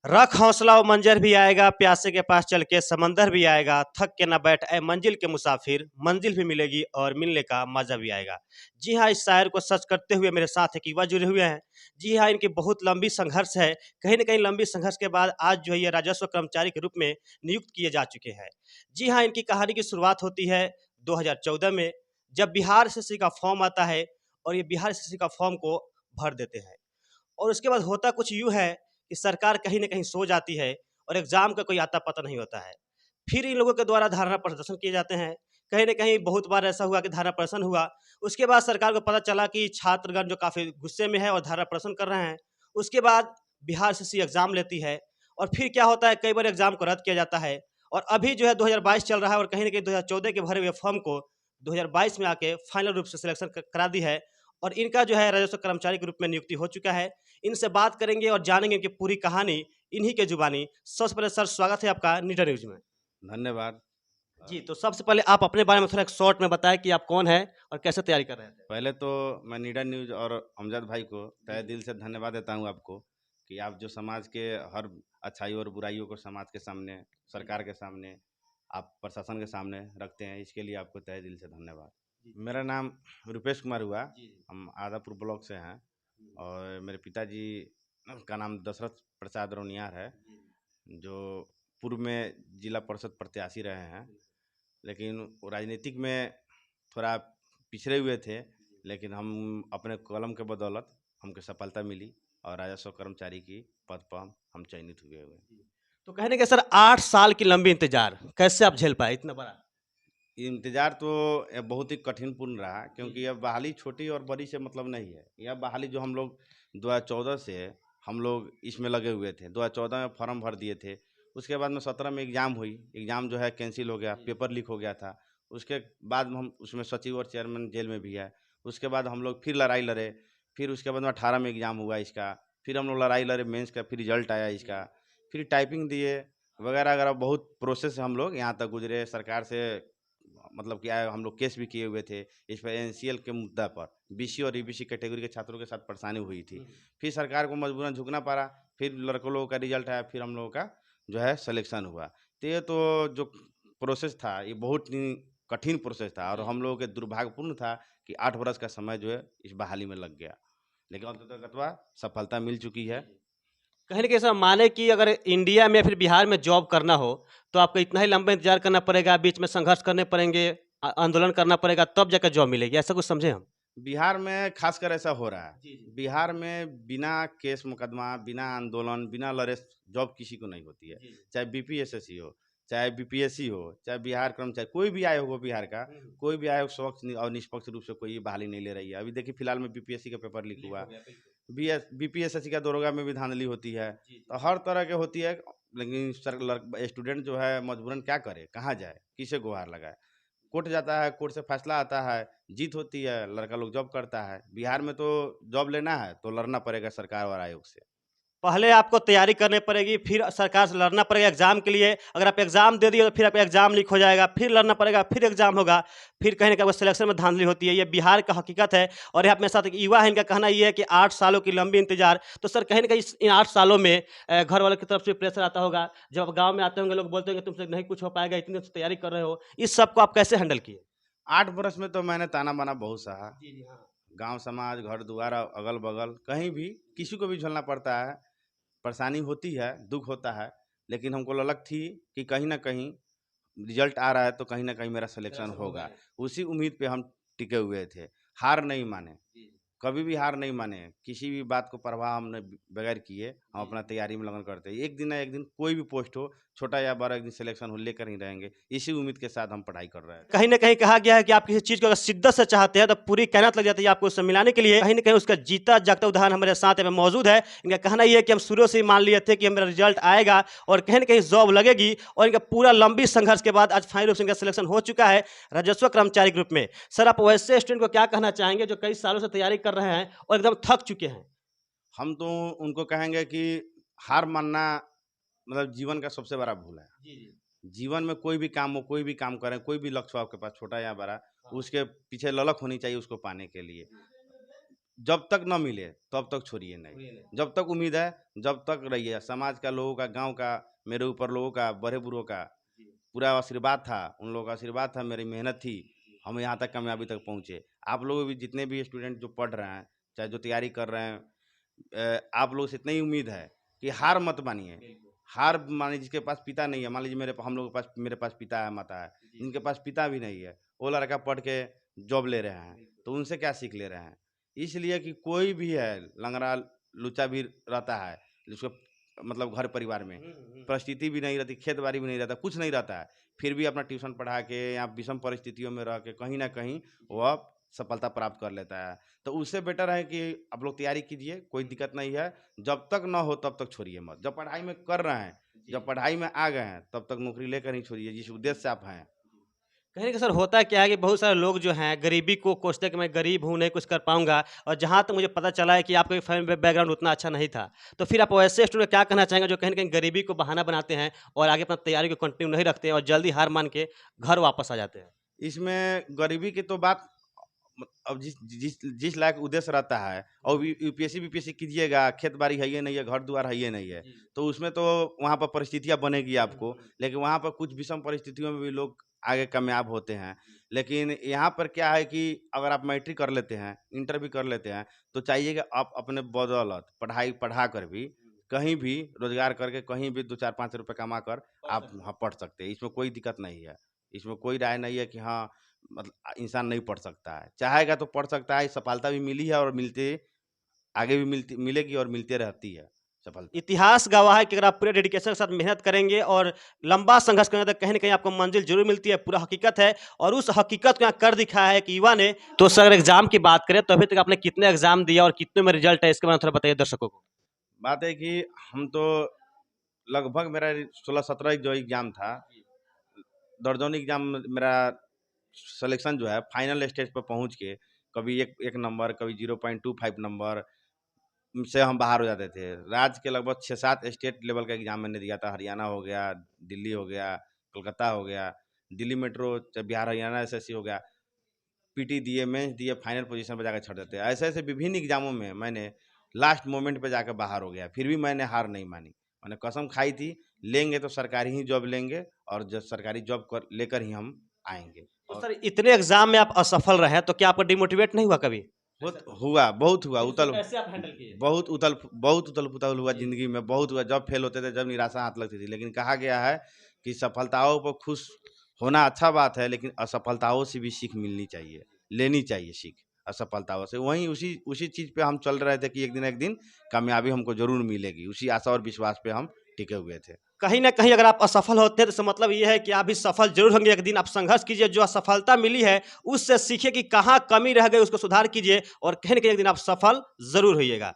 रख हौसला वो मंजर भी आएगा, प्यासे के पास चल के समंदर भी आएगा, थक के ना बैठ ऐ मंजिल के मुसाफिर, मंजिल भी मिलेगी और मिलने का मजा भी आएगा। जी हाँ, इस शायर को सच करते हुए मेरे साथ एक युवा जुड़े हुए हैं। जी हाँ, इनकी बहुत लंबी संघर्ष है। कहीं न कहीं लंबी संघर्ष के बाद आज जो है ये राजस्व कर्मचारी के रूप में नियुक्त किए जा चुके हैं। जी हाँ, इनकी कहानी की शुरुआत होती है 2014 में, जब बिहार एसएससी का फॉर्म आता है और ये बिहार एसएससी का फॉर्म को भर देते हैं। और उसके बाद होता कुछ यूँ है कि सरकार कहीं न कहीं सो जाती है और एग्ज़ाम का कोई आता-पता नहीं होता है। फिर इन लोगों के द्वारा धरना प्रदर्शन किए जाते हैं। कहीं न कहीं बहुत बार ऐसा हुआ कि धरना प्रदर्शन हुआ। उसके बाद सरकार को पता चला कि छात्रगण जो काफ़ी गुस्से में है और धरना प्रदर्शन कर रहे हैं। उसके बाद बिहार एसएससी एग्ज़ाम लेती है और फिर क्या होता है, कई बार एग्ज़ाम को रद्द किया जाता है और अभी जो है 2022 चल रहा है और कहीं न कहीं 2014 के भरे हुए फॉर्म को 2022 में आके फाइनल रूप से सिलेक्शन करा दी है और इनका जो है राजस्व कर्मचारी के रूप में नियुक्ति हो चुका है। इनसे बात करेंगे और जानेंगे कि पूरी कहानी इन्हीं के जुबानी। सबसे पहले सर स्वागत है आपका नीडर न्यूज़ में। धन्यवाद। जी, तो सबसे पहले आप अपने बारे में थोड़ा एक शॉर्ट में बताएँ कि आप कौन हैं और कैसे तैयारी कर रहे थे? पहले तो मैं नीडर न्यूज़ और अमजद भाई को तहे दिल से धन्यवाद देता हूँ आपको कि आप जो समाज के हर अच्छाई और बुराइयों को समाज के सामने, सरकार के सामने, आप प्रशासन के सामने रखते हैं, इसके लिए आपको तहे दिल से धन्यवाद। मेरा नाम रुपेश कुमार हुआ, हम आदापुर ब्लॉक से हैं और मेरे पिताजी का नाम दशरथ प्रसाद रोनियार है, जो पूर्व में जिला परिषद प्रत्याशी रहे हैं। लेकिन वो राजनीतिक में थोड़ा पिछड़े हुए थे, लेकिन हम अपने कलम के बदौलत हमको सफलता मिली और राजस्व कर्मचारी की पद पर हम चयनित हुए हुए हैं। तो कहने का सर 8 साल की लंबी इंतज़ार कैसे आप झेल पाए इतना बड़ा? इंतज़ार तो बहुत ही कठिनपूर्ण रहा, क्योंकि यह बहाली छोटी और बड़ी से मतलब नहीं है। यह बहाली जो हम लोग 2014 से हम लोग इसमें लगे हुए थे, 2014 में फॉर्म भर दिए थे। उसके बाद में 17 में एग्ज़ाम हुई, एग्ज़ाम जो है कैंसिल हो गया, पेपर लीक हो गया था। उसके बाद हम उसमें सचिव और चेयरमैन जेल में भी है। उसके बाद हम लोग फिर लड़ाई लड़े, फिर उसके बाद में 18 में एग्ज़ाम हुआ इसका, फिर हम लोग लड़ाई लड़े, मेंस का फिर रिजल्ट आया इसका, फिर टाइपिंग दिए वगैरह वगैरह, बहुत प्रोसेस से हम लोग यहाँ तक गुजरे। सरकार से मतलब क्या है, हम लोग केस भी किए हुए थे इस पर, एनसीएल के मुद्दा पर। बीसी और ईबीसी कैटेगरी के छात्रों के साथ परेशानी हुई थी। फिर सरकार को मजबूरन झुकना पड़ा, फिर लड़कों लोगों का रिजल्ट आया, फिर हम लोगों का जो है सिलेक्शन हुआ। तो ये तो जो प्रोसेस था ये बहुत ही कठिन प्रोसेस था और हम लोगों के दुर्भाग्यपूर्ण था कि 8 बरस का समय जो है इस बहाली में लग गया, लेकिन अंततः सफलता मिल चुकी है। कहीं न कहीं ऐसा माने कि अगर इंडिया में या फिर बिहार में जॉब करना हो, तो आपको इतना ही लंबा इंतज़ार करना पड़ेगा, बीच में संघर्ष करने पड़ेंगे, आंदोलन करना पड़ेगा, तब जाकर जॉब मिलेगी, ऐसा कुछ समझे हम? बिहार में खासकर ऐसा हो रहा है। बिहार में बिना केस मुकदमा, बिना आंदोलन, बिना लड़े जॉब किसी को नहीं होती है। चाहे बीपीएससी हो, चाहे बीपीएससी हो, चाहे बिहार कर्मचारी, कोई भी आयोग हो बिहार का, कोई भी आयोग स्वच्छ और निष्पक्ष रूप से कोई बहाली नहीं ले रही है। अभी देखिए फिलहाल में बीपीएससी का पेपर लीक हुआ, बीपीएससी का दरोगा में भी धांधली होती है। तो हर तरह के होती है, लेकिन स्टूडेंट जो है मजबूरन क्या करे, कहाँ जाए, किसे गुहार लगाए। कोर्ट जाता है, कोर्ट से फैसला आता है, जीत होती है, लड़का लोग जॉब करता है। बिहार में तो जॉब लेना है तो लड़ना पड़ेगा सरकार और आयोग से। पहले आपको तैयारी करनी पड़ेगी, फिर सरकार से लड़ना पड़ेगा एग्ज़ाम के लिए। अगर आप एग्ज़ाम दे दिए तो फिर आपका एग्ज़ाम लीक हो जाएगा, फिर लड़ना पड़ेगा, फिर एग्ज़ाम होगा, फिर कहीं न कहीं सिलेक्शन में धांधली होती है। ये बिहार का हकीकत है और यहाँ मेरे साथ एक युवा है, इनका कहना ये है कि 8 सालों की लंबी इंतज़ार। तो सर कहीं न कहीं इन 8 सालों में घर वालों की तरफ से प्रेशर आता होगा। जब आप गाँव में आते होंगे, लोग बोलते होंगे तुमसे नहीं कुछ हो पाएगा, इतनी से तैयारी कर रहे हो। इस सब को आप कैसे हैंडल किए? 8 बरस में तो मैंने ताना-बाना बहुत सहा। जी, जी, हाँ। गाँव समाज, घर-दुआर, अगल-बगल कहीं भी किसी को भी झेलना पड़ता है। परेशानी होती है, दुःख होता है, लेकिन हमको ललक थी कि कहीं न कहीं रिजल्ट आ रहा है तो कहीं न कहीं मेरा सिलेक्शन होगा। उसी उम्मीद पे हम टिके हुए थे, हार नहीं माने। कभी भी हार नहीं माने, किसी भी बात को परवाह हमने बगैर किए हम अपना तैयारी में लगन करते हैं। एक दिन ना एक दिन कोई भी पोस्ट हो, छोटा या बड़ा, एक दिन सिलेक्शन हो, लेकर ही रहेंगे। इसी उम्मीद के साथ हम पढ़ाई कर रहे हैं। कहीं न कहीं कहा गया है कि आप किसी चीज़ को अगर शिद्दत से चाहते हैं तो पूरी मेहनत लग जाती है आपको उससे मिलाने के लिए। कहीं न कहीं उसका जीता जागता उदाहरण हमारे साथ यहाँ पे मौजूद है। इनका कहना ये है कि हम शुरू से ही मान लिए थे कि मेरा रिजल्ट आएगा और कहीं न कहीं जॉब लगेगी और इनका पूरा लंबी संघर्ष के बाद आज फाइनल रूप से इनका सिलेक्शन हो चुका है राजस्व कर्मचारी ग्रुप में। सर आप वैसे स्टूडेंट को क्या कहना चाहेंगे जो कई सालों से तैयारी कर रहे हैं और एकदम थक चुके हैं? हम तो उनको कहेंगे कि हार मानना मतलब जीवन का सबसे बड़ा भूल है। जी, जी। जीवन में कोई भी काम हो, कोई भी काम करें, कोई भी लक्ष्य हो आपके पास, छोटा या बड़ा, उसके पीछे ललक होनी चाहिए उसको पाने के लिए। जब तक न मिले तब तक छोड़िए नहीं। जब तक उम्मीद है जब तक रहिए। समाज का, लोगों का, गांव का, मेरे ऊपर लोगों का, बड़े बूढ़ों का पूरा आशीर्वाद था, उन लोगों का आशीर्वाद था, मेरी मेहनत थी, हम यहाँ तक कामयाबी तक पहुँचे। आप लोग भी, जितने भी स्टूडेंट जो पढ़ रहे हैं, चाहे जो तैयारी कर रहे हैं, आप लोग से इतना ही उम्मीद है कि हार मत मानिए। हार मानिए, जिसके पास पिता नहीं है, मान लीजिए हम लोग के पास, मेरे पास पिता है, माता है, जिनके पास पिता भी नहीं है, वो लड़का पढ़ के जॉब ले रहे हैं, तो उनसे क्या सीख ले रहे हैं। इसलिए कि कोई भी है लंगड़ा लुच्चा भी रहता है, जिसको मतलब घर परिवार में परिस्थिति भी नहीं रहती, खेत बाड़ी भी नहीं रहता, कुछ नहीं रहता है, फिर भी अपना ट्यूशन पढ़ा के या विषम परिस्थितियों में रह के कहीं ना कहीं वह सफलता प्राप्त कर लेता है। तो उससे बेटर है कि आप लोग तैयारी कीजिए, कोई दिक्कत नहीं है। जब तक ना हो तब तक छोड़िए मत। जब पढ़ाई में कर रहे हैं, जब पढ़ाई में आ गए हैं, तब तक नौकरी लेकर ही छोड़िए, जिस उद्देश्य से आप हैं। कहीं न कहीं सर होता क्या है कि बहुत सारे लोग जो हैं गरीबी को कोसते हैं कि मैं गरीब हूँ, नहीं कुछ कर पाऊँगा, और जहाँ तक मुझे पता चला है कि आपका फैमिली बैकग्राउंड उतना अच्छा नहीं था। तो फिर आप वैसे स्टूडेंट को क्या कहना चाहेंगे जो कहीं न कहीं गरीबी को बहाना बनाते हैं और आगे अपना तैयारी को कंटिन्यू नहीं रखते हैं और जल्दी हार मान के घर वापस आ जाते हैं? इसमें गरीबी की तो बात, अब जिस जिस जिस लायक उद्देश्य रहता है, और यूपीएससी बीपीएससी कीजिएगा, खेत बाड़ी है ये नहीं है, घर द्वार है ये नहीं है, तो उसमें तो वहाँ पर परिस्थितियाँ बनेगी आपको, लेकिन वहाँ पर कुछ विषम परिस्थितियों में भी लोग आगे कामयाब होते हैं। लेकिन यहाँ पर क्या है कि अगर आप मैट्रिक कर लेते हैं, इंटर भी कर लेते हैं, तो चाहिए कि आप अपने बदौलत पढ़ाई पढ़ा कर भी, कहीं भी रोजगार करके, कहीं भी 2-4-5 रुपये कमा कर आप वहाँ पढ़ सकते हैं। इसमें कोई दिक्कत नहीं है, इसमें कोई राय नहीं है कि हाँ मतलब इंसान नहीं पढ़ सकता है, चाहेगा तो पढ़ सकता है। सफलता भी मिली है और मिलते आगे भी मिलेगी और मिलते रहती है सफलता। इतिहास गवाह है कि अगर आप पूरे डेडिकेशन के साथ मेहनत करेंगे और लंबा संघर्ष करेंगे तो कहीं न कहीं आपको मंजिल ज़रूर मिलती है, पूरा हकीकत है। और उस हकीकत को यहाँ कर दिखाया है एक युवा ने। तो सर अगर एग्ज़ाम की बात करें तो अभी तक आपने कितने एग्ज़ाम दिया और कितने में रिज़ल्ट है, इसके बारे में थोड़ा बताइए दर्शकों को? बात है कि हम तो लगभग मेरा 16-17 जो एग्जाम था, दर्जनों एग्जाम मेरा सिलेक्शन जो है फाइनल स्टेज पर पहुंच के, कभी एक नंबर, कभी 0.25 नंबर से हम बाहर हो जाते थे। राज्य के लगभग 6-7 स्टेट लेवल का एग्जाम मैंने दिया था। हरियाणा हो गया, दिल्ली हो गया, कोलकाता हो गया, दिल्ली मेट्रो, बिहार हरियाणा एसएससी हो गया, पीटी दिए, मेंस दिए, फाइनल पोजीशन पे जाकर छड़ देते हैं। ऐसे ऐसे विभिन्न एग्जामों में मैंने लास्ट मोमेंट पे जाकर बाहर हो गया, फिर भी मैंने हार नहीं मानी। मैंने कसम खाई थी, लेंगे तो सरकारी ही जॉब लेंगे, और जब सरकारी जॉब लेकर ही हम आएंगे। तो सर इतने एग्ज़ाम में आप असफल रहे तो क्या आपको डिमोटिवेट नहीं हुआ कभी? हुआ, बहुत हुआ, फिर उसको कैसे आप हैंडल किए? बहुत उथल-पुथल हुआ ज़िंदगी में, बहुत हुआ। जब फेल होते थे, जब निराशा हाथ लगती थी, लेकिन कहा गया है कि सफलताओं पर खुश होना अच्छा बात है, लेकिन असफलताओं से भी सीख मिलनी चाहिए, लेनी चाहिए सीख असफलताओं से। वहीं उसी उसी चीज़ पे हम चल रहे थे कि एक दिन कामयाबी हमको ज़रूर मिलेगी। उसी आशा और विश्वास पे हम टिके हुए थे। कहीं न कहीं अगर आप असफल होते हैं तो इसका मतलब ये है कि आप भी सफल ज़रूर होंगे एक दिन। आप संघर्ष कीजिए, जो असफलता मिली है उससे सीखिए कि कहाँ कमी रह गई, उसको सुधार कीजिए और कहीं न कहीं एक दिन आप सफल ज़रूर होइएगा।